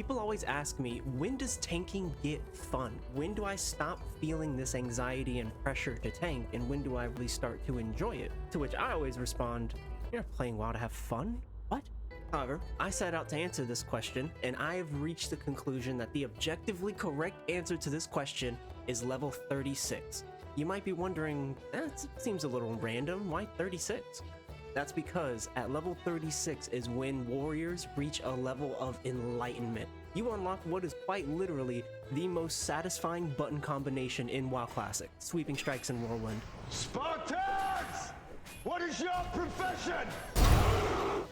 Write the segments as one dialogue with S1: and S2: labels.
S1: People always ask me, when does tanking get fun? When do I stop feeling this anxiety and pressure to tank, and when do I really start to enjoy it? To which I always respond, you're not playing WoW to have fun? What? However, I set out to answer this question, and I have reached the conclusion that the objectively correct answer to this question is level 36. You might be wondering, that seems a little random, why 36? That's because at level 36 is when warriors reach a level of enlightenment. You unlock what is quite literally the most satisfying button combination in WoW Classic, sweeping strikes and whirlwind.
S2: Spartans! What is your profession?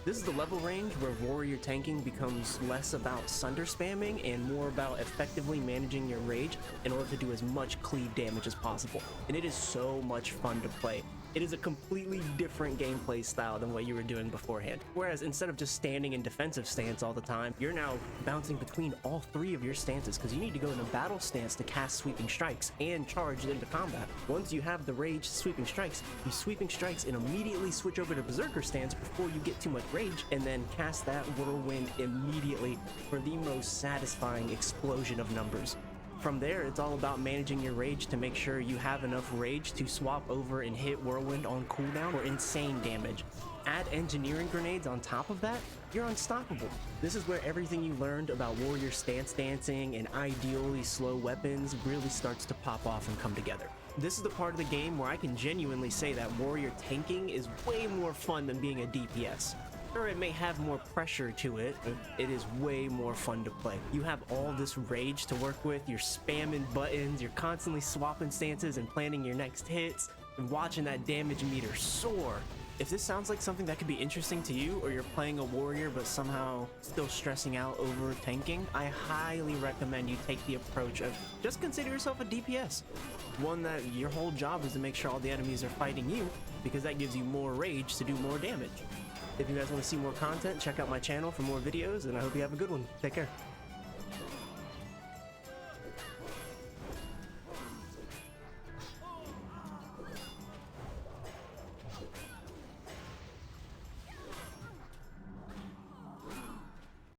S1: This is the level range where warrior tanking becomes less about sunder spamming and more about effectively managing your rage in order to do as much cleave damage as possible. And it is so much fun to play. It is a completely different gameplay style than what you were doing beforehand. Whereas instead of just standing in defensive stance all the time, you're now bouncing between all three of your stances because you need to go in a battle stance to cast sweeping strikes and charge into combat. Once you have the rage sweeping strikes, you sweeping strikes and immediately switch over to berserker stance before you get too much rage, and then cast that whirlwind immediately for the most satisfying explosion of numbers. From there, it's all about managing your rage to make sure you have enough rage to swap over and hit whirlwind on cooldown for insane damage. Add engineering grenades on top of that, you're unstoppable. This is where everything you learned about warrior stance dancing and ideally slow weapons really starts to pop off and come together. This is the part of the game where I can genuinely say that warrior tanking is way more fun than being a DPS. Sure, it may have more pressure to it, but it is way more fun to play. You have all this rage to work with, you're spamming buttons, you're constantly swapping stances and planning your next hits, and watching that damage meter soar. If this sounds like something that could be interesting to you, or you're playing a warrior but somehow still stressing out over tanking, I highly recommend you take the approach of just consider yourself a DPS. One that your whole job is to make sure all the enemies are fighting you, because that gives you more rage to do more damage. If you guys want to see more content, check out my channel for more videos, and I hope you have a good one. Take care.